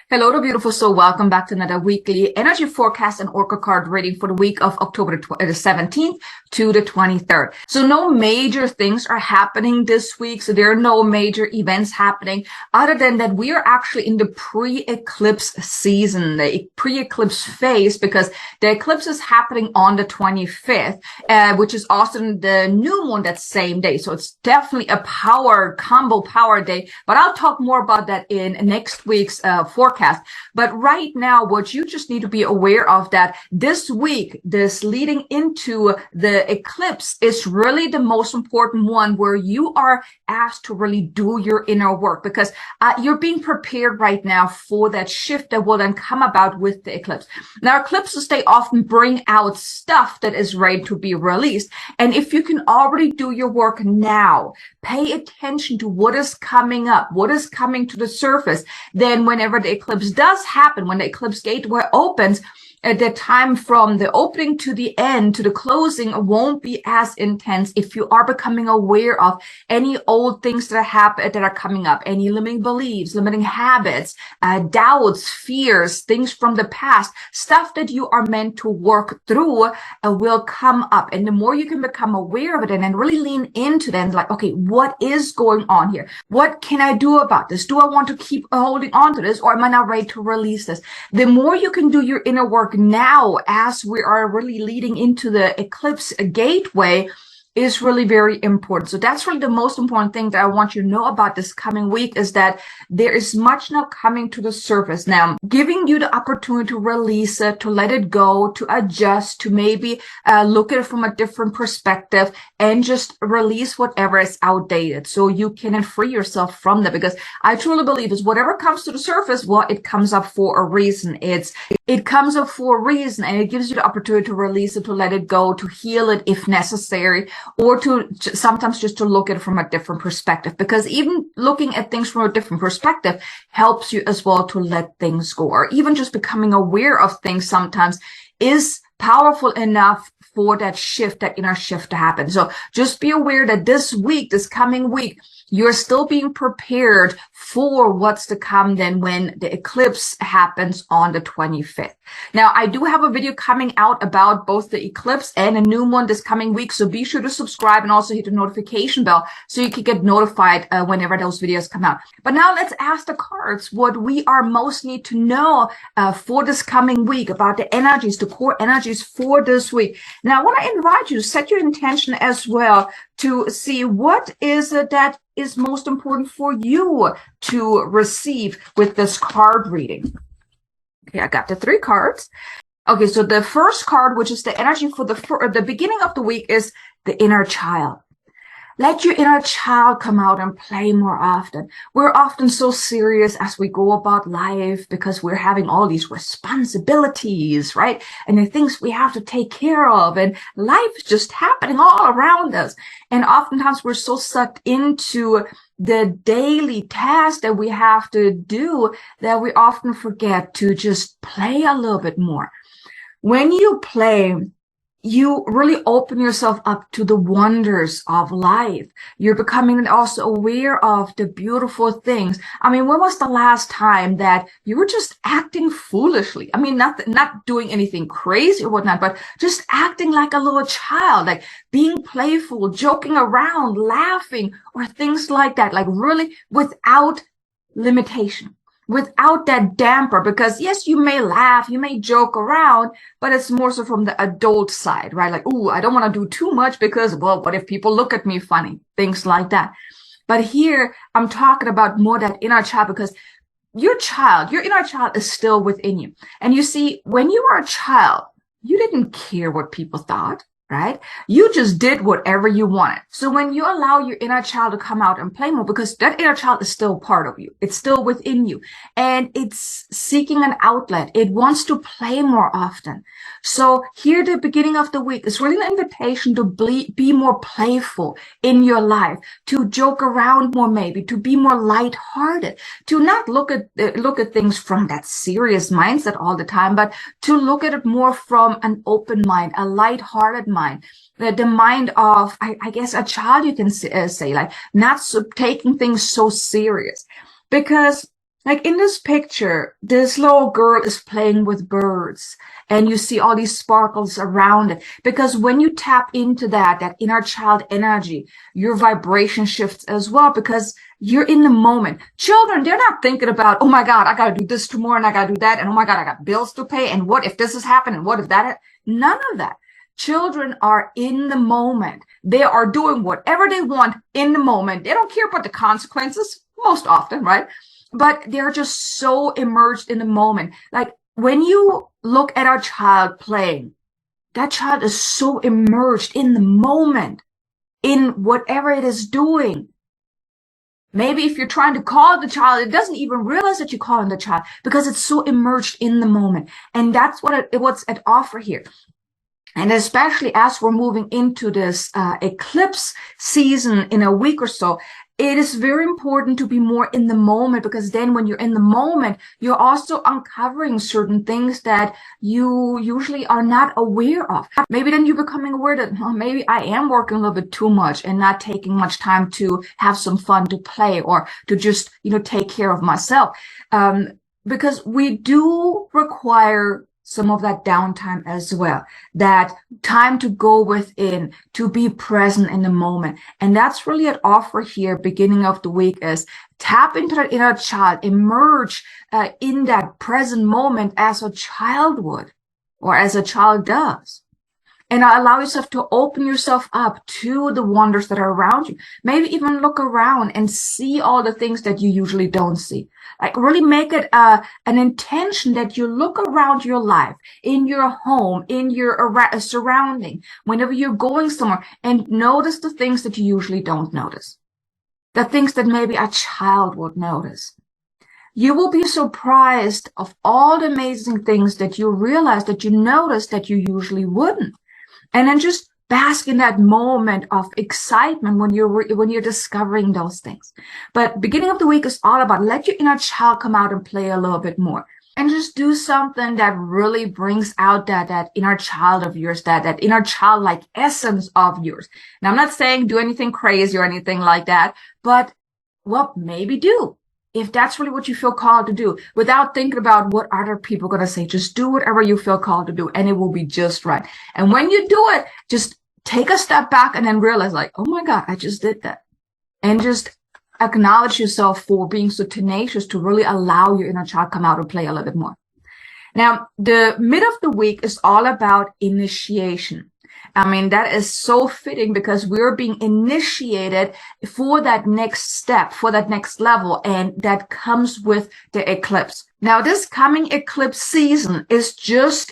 Hello, the beautiful soul. Welcome back to another weekly energy forecast and oracle card reading for the week of October the 17th to the 23rd. So no major things are happening this week. So there are no major events happening other than that we are actually in the pre-eclipse season, the pre-eclipse phase, because the eclipse is happening on the 25th, which is also the new moon that same day. So it's definitely a combo power day, but I'll talk more about that in next week's forecast. But right now, what you just need to be aware of that this week, this leading into the eclipse is really the most important one where you are asked to really do your inner work because you're being prepared right now for that shift that will then come about with the eclipse. Now, eclipses, they often bring out stuff that is ready to be released. And if you can already do your work now, pay attention to what is coming up, what is coming to the surface, then whenever the eclipse does happen, when the eclipse gateway opens, at the time from the opening to the end to the closing won't be as intense if you are becoming aware of any old things that are coming up, any limiting beliefs, limiting habits, doubts, fears, things from the past, stuff that you are meant to work through will come up. And the more you can become aware of it and then really lean into them, like, okay, what is going on here? What can I do about this? Do I want to keep holding on to this, or am I not ready to release this? The more you can do your inner work now, as we are really leading into the eclipse gateway, is really very important. So that's really the most important thing that I want you to know about this coming week, is that there is much now coming to the surface now, giving you the opportunity to release it, to let it go, to adjust, to maybe look at it from a different perspective and just release whatever is outdated so you can free yourself from that. Because I truly believe is whatever comes to the surface, well, it comes up for a reason. It comes up for a reason, and it gives you the opportunity to release it, to let it go, to heal it if necessary, or to sometimes just to look at it from a different perspective, because even looking at things from a different perspective helps you as well to let things go, or even just becoming aware of things sometimes is powerful enough for that shift, that inner shift to happen. So just be aware that this week, this coming week, you're still being prepared for what's to come then when the eclipse happens on the 25th. Now, I do have a video coming out about both the eclipse and a new moon this coming week, so be sure to subscribe and also hit the notification bell so you can get notified whenever those videos come out. But now let's ask the cards what we are most need to know for this coming week about the energies, the core energies for this week. Now, I want to invite you to set your intention as well to see what is it that is most important for you to receive with this card reading. Okay, I got the 3 cards. Okay, so the first card, which is the energy for the beginning of the week, is the inner child. Let your inner child come out and play more often. We're often so serious as we go about life because we're having all these responsibilities, right? And the things we have to take care of, and life is just happening all around us. And oftentimes we're so sucked into the daily tasks that we have to do that we often forget to just play a little bit more. When you play, you really open yourself up to the wonders of life. You're becoming also aware of the beautiful things. I mean, when was the last time that you were just acting foolishly? I mean, not doing anything crazy or whatnot, but just acting like a little child, like being playful, joking around, laughing, or things like that, like really without limitation, without that damper. Because yes, you may laugh, you may joke around, but it's more so from the adult side, right? Like, ooh, I don't want to do too much because, well, what if people look at me funny? Things like that. But here I'm talking about more that inner child, because your inner child is still within you. And you see, when you were a child, you didn't care what people thought, right? You just did whatever you wanted. So when you allow your inner child to come out and play more, because that inner child is still part of you, it's still within you, and it's seeking an outlet. It wants to play more often. So here, the beginning of the week is really an invitation to be more playful in your life, to joke around more, maybe to be more lighthearted, to not look at things from that serious mindset all the time, but to look at it more from an open mind, a lighthearted mind, the mind of, I guess, a child, you can say, like not taking things so serious. Because Like in this picture, this little girl is playing with birds and you see all these sparkles around it. Because when you tap into that inner child energy, your vibration shifts as well because you're in the moment. Children, they're not thinking about, oh my God, I got to do this tomorrow and I got to do that. And oh my God, I got bills to pay. And what if this has happened? And what if that? None of that. Children are in the moment. They are doing whatever they want in the moment. They don't care about the consequences most often, right? But they're just so immersed in the moment. Like when you look at our child playing, that child is so immersed in the moment, in whatever it is doing. Maybe if you're trying to call the child, it doesn't even realize that you're calling the child because it's so immersed in the moment. And that's what's at offer here. And especially as we're moving into this eclipse season in a week or so, it is very important to be more in the moment, because then when you're in the moment, you're also uncovering certain things that you usually are not aware of. Maybe then you're becoming aware that maybe I am working a little bit too much and not taking much time to have some fun, to play, or to just, take care of myself. Because we do require some of that downtime as well, that time to go within, to be present in the moment. And that's really an offer here, beginning of the week, is tap into that inner child, emerge in that present moment as a child would, or as a child does. And allow yourself to open yourself up to the wonders that are around you. Maybe even look around and see all the things that you usually don't see. Like really make it an intention that you look around your life, in your home, in your surrounding, whenever you're going somewhere, and notice the things that you usually don't notice. The things that maybe a child would notice. You will be surprised of all the amazing things that you realize that you notice that you usually wouldn't. And then just bask in that moment of excitement when you're discovering those things. But beginning of the week is all about let your inner child come out and play a little bit more. And just do something that really brings out that inner child of yours, that inner childlike essence of yours. Now, I'm not saying do anything crazy or anything like that, but maybe do. If that's really what you feel called to do, without thinking about what other people are going to say, just do whatever you feel called to do, and it will be just right. And when you do it, just take a step back and then realize, like, oh my God, I just did that. And just acknowledge yourself for being so tenacious to really allow your inner child come out and play a little bit more. Now, the mid of the week is all about initiation. I mean, that is so fitting because we're being initiated for that next step, for that next level, and that comes with the eclipse. Now, this coming eclipse season is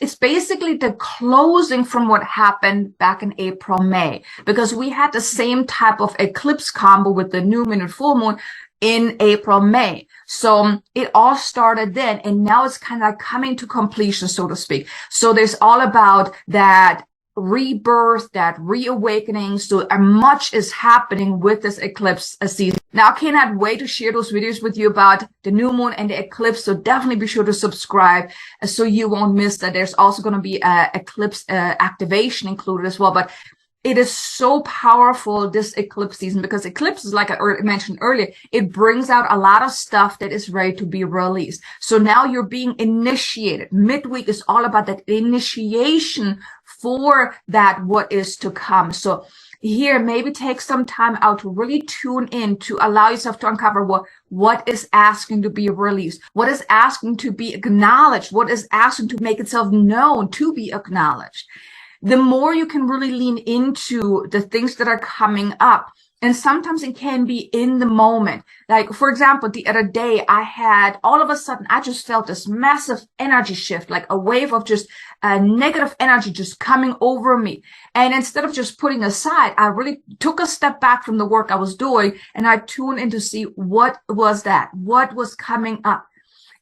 it's basically the closing from what happened back in April, May, because we had the same type of eclipse combo with the new moon and full moon in April, May. So it all started then, and now it's kind of like coming to completion, so to speak. So there's all about that rebirth, that reawakening. So much is happening with this eclipse season. Now, I cannot wait to share those videos with you about the new moon and the eclipse. So definitely be sure to subscribe so you won't miss that. There's also going to be eclipse activation included as well. But it is so powerful, this eclipse season, because eclipse is, like I mentioned earlier, it brings out a lot of stuff that is ready to be released. So now you're being initiated. Midweek is all about that initiation for that what is to come. So here, maybe take some time out to really tune in, to allow yourself to uncover what is asking to be released, what is asking to be acknowledged, what is asking to make itself known, to be acknowledged. The more you can really lean into the things that are coming up. And sometimes it can be in the moment. Like, for example, the other day all of a sudden, I just felt this massive energy shift, like a wave of just negative energy just coming over me. And instead of just putting aside, I really took a step back from the work I was doing, and I tuned in to see what was coming up.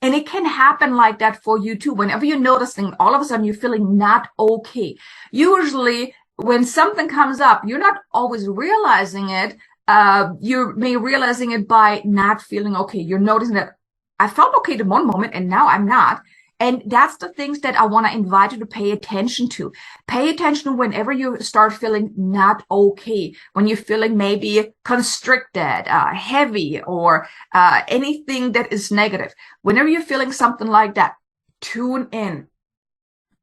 And it can happen like that for you too. Whenever you're noticing all of a sudden you're feeling not okay. Usually when something comes up, you're not always realizing it. You may realizing it by not feeling okay. You're noticing that I felt okay in one moment and now I'm not. And that's the things that I want to invite you to pay attention to. Pay attention whenever you start feeling not okay, when you're feeling maybe constricted, heavy, or anything that is negative. Whenever you're feeling something like that, tune in.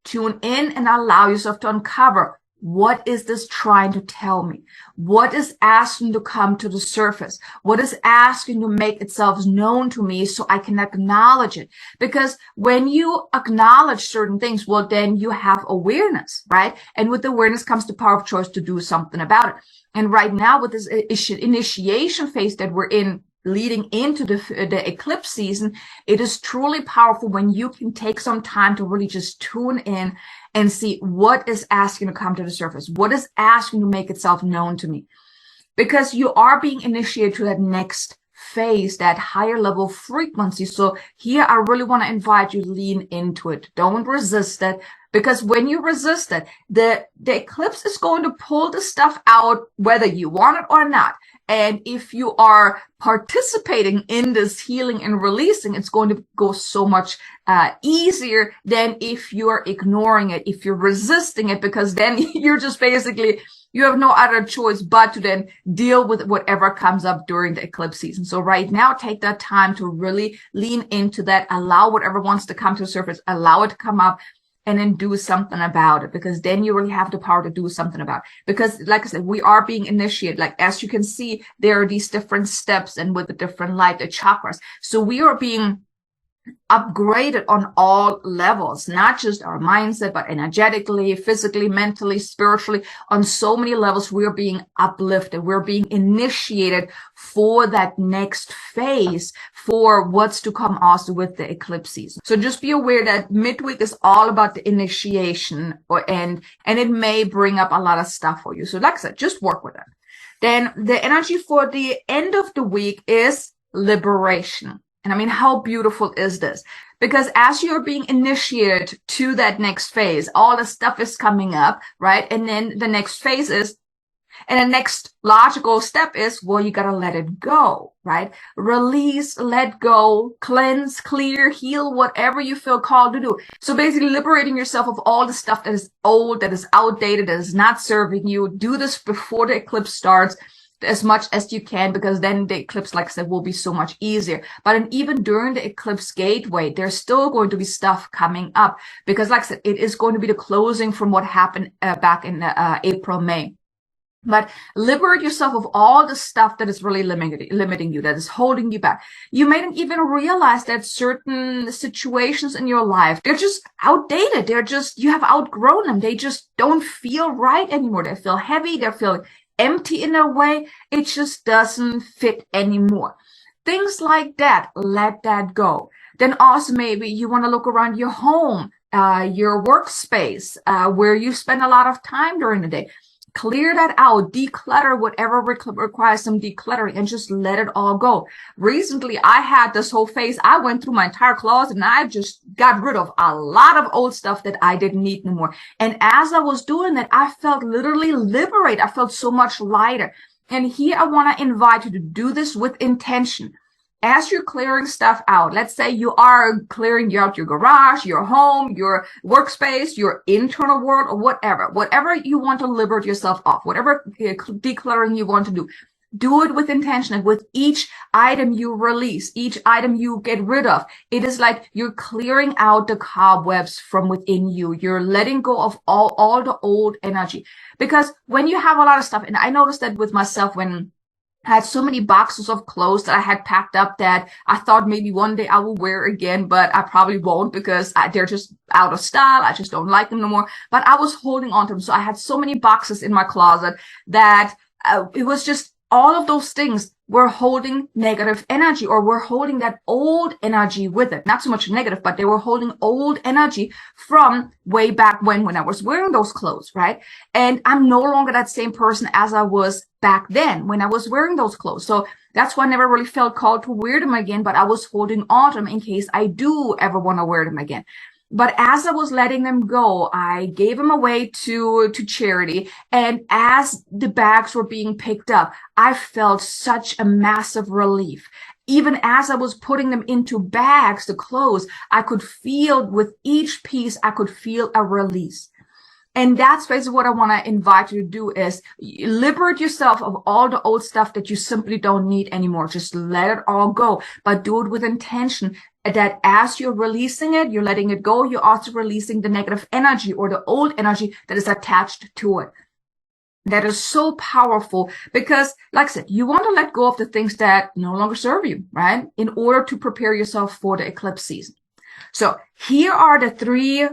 Tune in and allow yourself to uncover, what is this trying to tell me? What is asking to come to the surface? What is asking to make itself known to me so I can acknowledge it? Because when you acknowledge certain things, well, then you have awareness, right? And with awareness comes the power of choice to do something about it. And right now, with this initiation phase that we're in, leading into the eclipse season, it is truly powerful when you can take some time to really just tune in and see what is asking to come to the surface, what is asking to make itself known to me. Because you are being initiated to that next phase, that higher level frequency. So here I really want to invite you to lean into it. Don't resist it, because when you resist it, the eclipse is going to pull the stuff out whether you want it or not. And if you are participating in this healing and releasing, it's going to go so much easier than if you're ignoring it, if you're resisting it, because then you're just basically, you have no other choice but to then deal with whatever comes up during the eclipse season. So right now, take that time to really lean into that, allow whatever wants to come to the surface, allow it to come up, and then do something about it, because then you really have the power to do something about it. Because like I said, we are being initiated. Like, as you can see, there are these different steps, and with the different light, the chakras. So we are being upgraded on all levels, not just our mindset, but energetically, physically, mentally, spiritually. On so many levels, we're being uplifted. We're being initiated for that next phase, for what's to come also with the eclipse season. So just be aware that midweek is all about the initiation, and it may bring up a lot of stuff for you. So like I said, just work with it. Then the energy for the end of the week is liberation. And I mean, how beautiful is this? Because as you're being initiated to that next phase, all the stuff is coming up, right? And then the next phase is, and the next logical step is, well, you gotta let it go, right? Release, let go, cleanse, clear, heal, whatever you feel called to do. So basically liberating yourself of all the stuff that is old, that is outdated, that is not serving you. Do this before the eclipse starts, as much as you can, because then the eclipse, like I said, will be so much easier. But even during the eclipse gateway, there's still going to be stuff coming up, because like I said, it is going to be the closing from what happened back in April, May. But liberate yourself of all the stuff that is really limiting you, that is holding you back. You may not even realize that certain situations in your life, they're just outdated. They're just, you have outgrown them. They just don't feel right anymore. They feel heavy. They're feeling empty in a way. It just doesn't fit anymore. Things like that, let that go. Then also maybe you want to look around your home, your workspace, where you spend a lot of time during the day. Clear that out, declutter whatever requires some decluttering, and just let it all go. Recently, I had this whole phase. I went through my entire closet and I just got rid of a lot of old stuff that I didn't need anymore. And as I was doing that, I felt literally liberated. I felt so much lighter. And here I want to invite you to do this with intention. As you're clearing stuff out, let's say you are clearing out your garage, your home, your workspace, your internal world, or whatever you want to liberate yourself of, whatever decluttering you want to do it with intention. And with each item you release, each item you get rid of, it is like you're clearing out the cobwebs from within you. You're letting go of all the old energy. Because when you have a lot of stuff, and I noticed that with myself when I had so many boxes of clothes that I had packed up that I thought maybe one day I will wear again, but I probably won't, because they're just out of style. I just don't like them no more. But I was holding on to them. So I had so many boxes in my closet that it was just, all of those things were holding negative energy, or were holding that old energy with it. Not so much negative, but they were holding old energy from way back when I was wearing those clothes, right? And I'm no longer that same person as I was back then when I was wearing those clothes. So that's why I never really felt called to wear them again, but I was holding on to them in case I do ever want to wear them again. But as I was letting them go, I gave them away to charity. And as the bags were being picked up, I felt such a massive relief. even as I was putting them into bags to close, I could feel with each piece, I could feel a release. And that's basically what I want to invite you to do is liberate yourself of all the old stuff that you simply don't need anymore. Just let it all go, but do it with intention that as you're releasing it, you're letting it go. You're also releasing the negative energy or the old energy that is attached to it. That is so powerful because, like I said, you want to let go of the things that no longer serve you, right? In order to prepare yourself for the eclipse season. So here are the three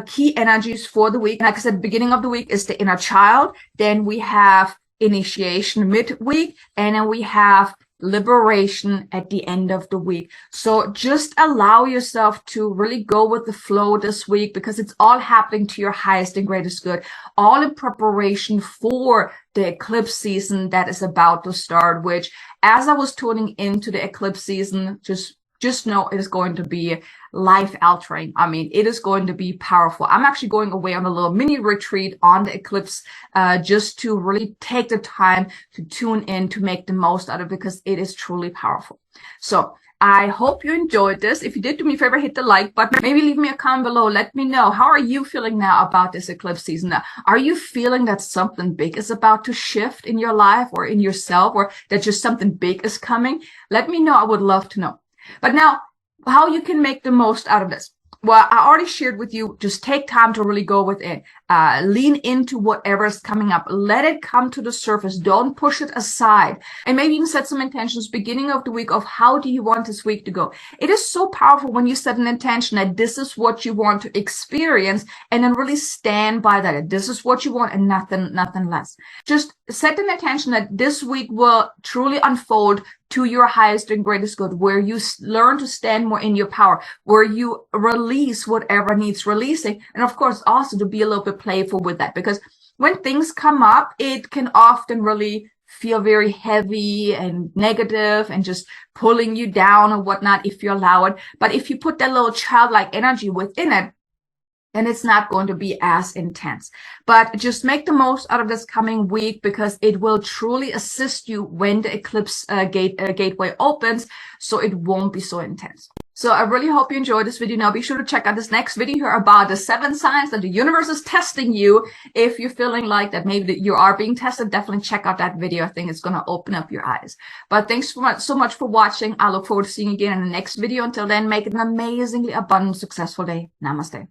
key energies for the week. Like I said, beginning of the week is the inner child. Then we have initiation midweek. And then we have liberation at the end of the week. So just allow yourself to really go with the flow this week because it's all happening to your highest and greatest good, all in preparation for the eclipse season that is about to start, which as I was tuning into the eclipse season, just know it is going to be life altering. I mean, it is going to be powerful. I'm actually going away on a little mini retreat on the eclipse, just to really take the time to tune in to make the most out of it because it is truly powerful. So I hope you enjoyed this. If you did, do me a favor, hit the like button. Maybe leave me a comment below. Let me know. How are you feeling now about this eclipse season? Now, are you feeling that something big is about to shift in your life or in yourself, or that just something big is coming? Let me know. I would love to know. But now, how you can make the most out of this? Well, I already shared with you, just take time to really go within. Lean into whatever is coming up. Let it come to the surface. Don't push it aside. And maybe even set some intentions beginning of the week of how do you want this week to go. It is so powerful when you set an intention that this is what you want to experience and then really stand by that. This is what you want and nothing less. Just set an intention that this week will truly unfold to your highest and greatest good, where you learn to stand more in your power, where you release whatever needs releasing. And of course, also to be a little bit playful with that, because when things come up, it can often really feel very heavy and negative and just pulling you down or whatnot if you allow it. But if you put that little childlike energy within it, and it's not going to be as intense. But just make the most out of this coming week because it will truly assist you when the eclipse gateway opens, so it won't be so intense. So I really hope you enjoyed this video. Now be sure to check out this next video here about the 7 signs that the universe is testing you. If you're feeling like that maybe you are being tested, definitely check out that video. I think it's going to open up your eyes. But thanks so much for watching. I look forward to seeing you again in the next video. Until then, make it an amazingly abundant, successful day. Namaste.